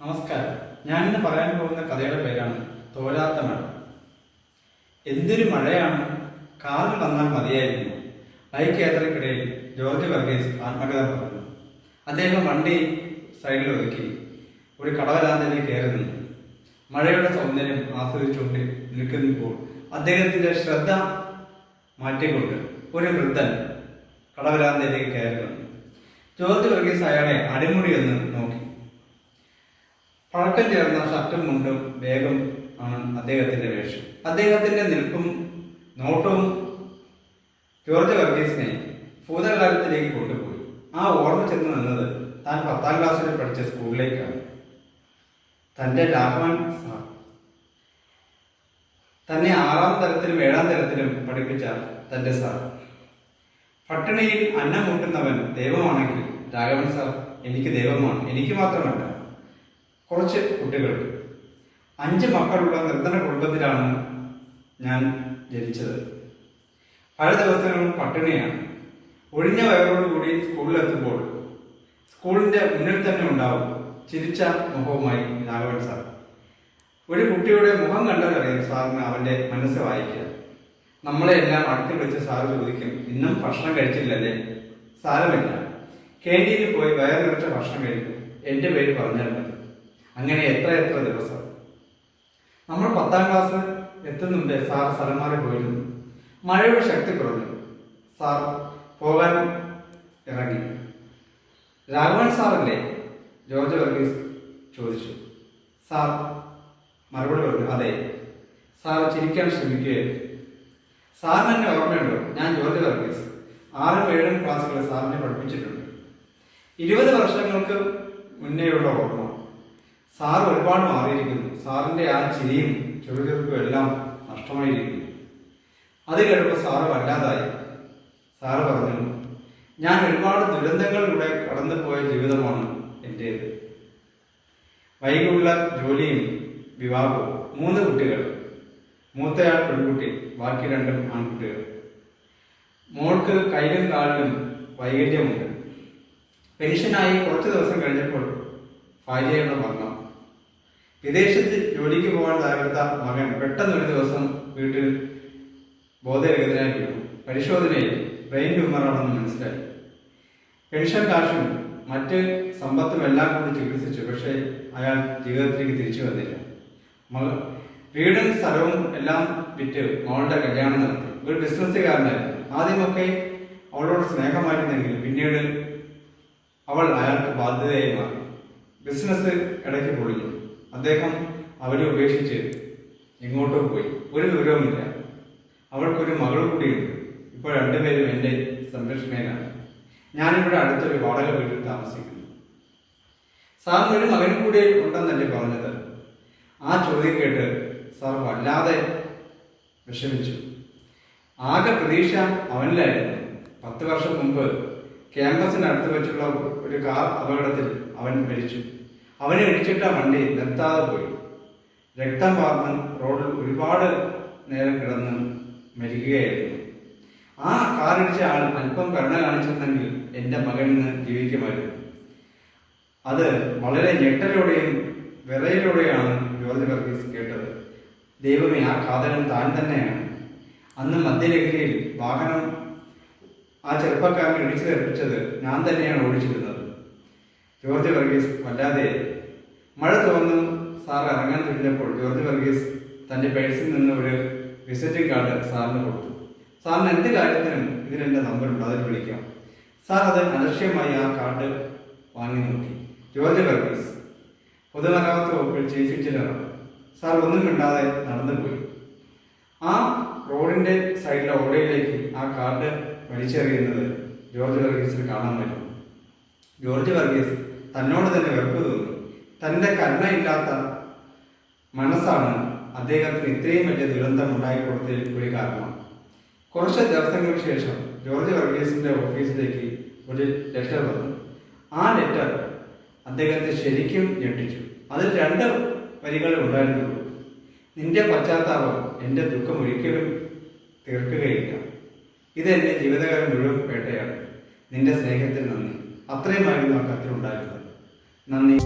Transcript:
നമസ്കാരം. ഞാനിന്ന് പറയാൻ പോകുന്ന കഥയുടെ പേരാണ് തോരാത്ത മഴ. എന്തൊരു മഴയാണ്, കാറിൽ വന്നാൽ മതിയായിരുന്നു. ബൈക്ക് യാത്രക്കിടയിൽ ജോർജ് വർഗീസ് ആത്മകഥ പറഞ്ഞു. അദ്ദേഹം വണ്ടി സൈഡിൽ ഒതുക്കി ഒരു കടവരാന്തയിലേക്ക് കയറി നിന്നു. മഴയുടെ സൗന്ദര്യം ആസ്വദിച്ചുകൊണ്ട് നിൽക്കുമ്പോൾ അദ്ദേഹത്തിന്റെ ശ്രദ്ധ മാറ്റിക്കൊണ്ട് ഒരു വൃദ്ധൻ കടവരാന്തയിലേക്ക് കയറി വന്നു. ജോർജ് വർഗീസ് അയാളെ അടിമുടി എന്ന് നോക്കി. പഴക്കം ചേർന്ന ഷർട്ടും മുണ്ടും വേഗം ആണ് അദ്ദേഹത്തിന്റെ വേഷം. അദ്ദേഹത്തിന്റെ നിൽപ്പും നോട്ടവും ജോർജ് വർഗീസിനെ ഭൂതകാലത്തിലേക്ക് കൊണ്ടുപോയി. ആ ഓർമ്മ ചെന്ന് നിന്നത് താൻ 10ാം ക്ലാസ്സിൽ പഠിച്ച സ്കൂളിലേക്കാണ്. തന്റെ രാഘവൻ സാർ തന്നെ 6ാം തരത്തിലും 7ാം തരത്തിലും പഠിപ്പിച്ച തന്റെ സാർ. പട്ടിണിയിൽ അന്നം മുട്ടുന്നവൻ ദൈവമാണെങ്കിൽ രാഘവൻ സാർ എനിക്ക് ദൈവമാണ്. എനിക്ക് മാത്രമല്ല, കുറച്ച് കുട്ടികൾക്ക്. 5 മക്കളുള്ള നിർധന കുടുംബത്തിലാണ് ഞാൻ ജനിച്ചത്. പല ദിവസങ്ങളും പട്ടിണിയാണ്. ഒഴിഞ്ഞ വയറോടുകൂടി സ്കൂളിലെത്തുമ്പോൾ സ്കൂളിന്റെ മുന്നിൽ തന്നെ ഉണ്ടാവും ചിരിച്ച മുഖവുമായി രാഘവൻ സാർ. ഒരു കുട്ടിയുടെ മുഖം കണ്ടാലറിയാം സാറിന് അവന്റെ മനസ്സ് വായിക്കുക. നമ്മളെ എല്ലാം അടുത്ത് വിളിച്ച് സാറ് ചോദിക്കും, ഇന്നും ഭക്ഷണം കഴിച്ചില്ലല്ലേ? സാരമില്ല, ക്യാൻറ്റീനിൽ പോയി വയർ നിറച്ച ഭക്ഷണം കഴിക്കും, എന്റെ പേര് പറഞ്ഞാൽ മതി. അങ്ങനെ എത്ര ദിവസം. നമ്മൾ 10ാം ക്ലാസ് എത്തുന്നുണ്ട് സാർ സ്ഥലം മാറി പോയിരുന്നു. മഴയുടെ ശക്തി കുറഞ്ഞു. സാർ പോകാൻ ഇറങ്ങി. രാഘവൻ സാറല്ലേ? ജോർജ് വർഗീസ് ചോദിച്ചു. സാർ മറുപടി പറഞ്ഞു, അതെ. സാർ ചിരിക്കാൻ ശ്രമിക്കുകയായിരുന്നു. സാറിന് എന്നെ ഓർമ്മയുണ്ടോ? ഞാൻ ജോർജ് വർഗീസ്. 6ഉം 7ഉം ക്ലാസ്സുകൾ സാറിനെ പഠിപ്പിച്ചിട്ടുണ്ട്. 20 വർഷങ്ങൾക്ക് മുന്നേയുള്ള ഓർമ്മ. സാർ ഒരുപാട് മാറിയിരിക്കുന്നു. സാറിന്റെ ആ ചിരിയും ചെറുചെറുപ്പും എല്ലാം നഷ്ടമായിരിക്കുന്നു. അത് കേട്ടപ്പോൾ സാറ് വല്ലാതായി. സാറ് പറഞ്ഞു, ഞാൻ ഒരുപാട് ദുരന്തങ്ങളിലൂടെ കടന്നുപോയ ജീവിതമാണ് എന്റേത്. വൈകിയുള്ള ജോലിയും വിവാഹവും, 3 കുട്ടികൾ. മൂത്തയാൾ പെൺകുട്ടി, ബാക്കി 2 ആൺകുട്ടികൾ. മോൾക്ക് കയ്യിലും കാലിലും വൈകല്യമുണ്ട്. പെൻഷനായി കുറച്ച് ദിവസം കഴിഞ്ഞപ്പോൾ ഭാര്യയുടെ മരണം. വിദേശത്ത് ജോലിക്ക് പോകാൻ തയ്യാറെടുത്ത മകൻ പെട്ടെന്നൊരു ദിവസം വീട്ടിൽ ബോധരഹിതനായി വീണു. പരിശോധനയിൽ ബ്രെയിൻ ട്യൂമറാണെന്ന് മനസ്സിലായി. പെൻഷൻ കാശും മറ്റ് സമ്പത്തും എല്ലാം കൊണ്ട് ചികിത്സിച്ചു. പക്ഷേ അയാൾ ജീവിതത്തിലേക്ക് തിരിച്ചു വന്നില്ല. വീടും സ്ഥലവും എല്ലാം വിറ്റ് മകളുടെ കല്യാണം നടത്തി. ഒരു ബിസിനസ്സുകാരനായിരുന്നു. ആദ്യമൊക്കെ അവളോട് സ്നേഹമായിരുന്നെങ്കിലും പിന്നീട് അവൾ അയാൾക്ക് ബാധ്യതയായി മാറി. ബിസിനസ് ഇടയ്ക്ക് പൊളിഞ്ഞു. അദ്ദേഹം അവരെ ഉപേക്ഷിച്ച് ഇങ്ങോട്ടോ പോയി. ഒരു വിവരവുമില്ല. അവൾക്കൊരു മകൾ കൂടിയുണ്ട്. ഇപ്പോൾ 2 പേരും എൻ്റെ സംരക്ഷണയിലാണ്. ഞാനിവിടെ അടുത്തൊരു വാടക വീട്ടിൽ താമസിക്കുന്നു. സാറിന് ഒരു മകൻ കൂടി ഉണ്ടെന്നല്ലേ പറഞ്ഞത്? ആ ചോദ്യം കേട്ട് സാർ വല്ലാതെ വിഷമിച്ചു. ആകെ പ്രതീക്ഷ അവനിലായിരുന്നു. 10 വർഷം മുമ്പ് ക്യാമ്പസിനടുത്ത് വെച്ചുള്ള ഒരു കാർ അപകടത്തിൽ അവൻ മരിച്ചു. അവനെ ഇടിച്ചിട്ട വണ്ടി നിർത്താതെ പോയി. രക്തം വാർന്ന് റോഡിൽ ഒരുപാട് നേരം കിടന്ന് മരിക്കുകയായിരുന്നു. ആ കാറിടിച്ച ആൾ അല്പം കരുണ കാണിച്ചിരുന്നെങ്കിൽ എൻ്റെ മകനിന്ന് ജീവിക്കുമായിരുന്നു. അത് വളരെ ഞെട്ടലോടെയും വിറയലോടെയാണ് ജോർജ് വർഗീസ് കേട്ടത്. ദൈവമേ, ആ കാതലൻ താൻ തന്നെയാണ്. അന്ന് മദ്യലഹരിയിൽ വാഹനം ആ ചെറുപ്പക്കാരനെ ഇടിച്ചു തെറിപ്പിച്ചത് ഞാൻ തന്നെയാണ് ഓടിച്ചിരുന്നത്. ജോർജ് വർഗീസ് വല്ലാതെ. മഴ തോന്നുന്നു. സാർ ഇറങ്ങാൻ തുടങ്ങിയപ്പോൾ ജോർജ് വർഗീസ് തന്റെ പേഴ്സിൽ നിന്ന് ഒരു വിസിറ്റിംഗ് കാർഡ് സാറിന് കൊടുത്തു. സാറിന് എന്ത് കാര്യത്തിനും ഇതിലെന്റെ നമ്പറുണ്ട്, അതിൽ വിളിക്കാം. സാർ അത് അലക്ഷ്യമായി ആ കാർഡ് വാങ്ങി നോക്കി. ജോർജ് വർഗീസ് പൊതുമരാമത്ത് വകുപ്പിൽ ചീഫ് എഞ്ചിനീയറാണ്. സാർ ഒന്നും മിണ്ടാതെ നടന്നുപോയി. ആ റോഡിന്റെ സൈഡിലെ ഓടയിലേക്ക് ആ കാർഡ് വലിച്ചെറിയുന്നത് ജോർജ് വർഗീസിന് കാണാൻ പറ്റും. ജോർജ് വർഗീസ് തന്നോട് തന്നെ വെറുപ്പ് തോന്നി. തന്റെ കരുണയില്ലാത്ത മനസ്സാണ് അദ്ദേഹത്തിന് ഇത്രയും വലിയ ദുരന്തം ഉണ്ടായിക്കൊടുത്തതിൽ ഒരു കാരണം. കുറച്ച് ദിവസങ്ങൾക്ക് ശേഷം ജോർജ് വർഗീസിന്റെ ഓഫീസിലേക്ക് ഒരു ലെറ്റർ വന്നു. ആ ലെറ്റർ അദ്ദേഹത്തെ ശരിക്കും ഞെട്ടിച്ചു. അതിൽ 2 വരികളെ ഉണ്ടായിരുന്നുള്ളൂ. നിന്റെ പശ്ചാത്താപം എൻ്റെ ദുഃഖം ഒരിക്കലും തീർക്കുകയില്ല. ഇതെന്റെ ജീവിതകാലം മുഴുവൻ വേട്ടയാണ്. നിന്റെ സ്നേഹത്തിന് നന്ദി. അത്രയുമായിരുന്നു ആ കത്തിലുണ്ടായിരുന്നത്. നന്ദി.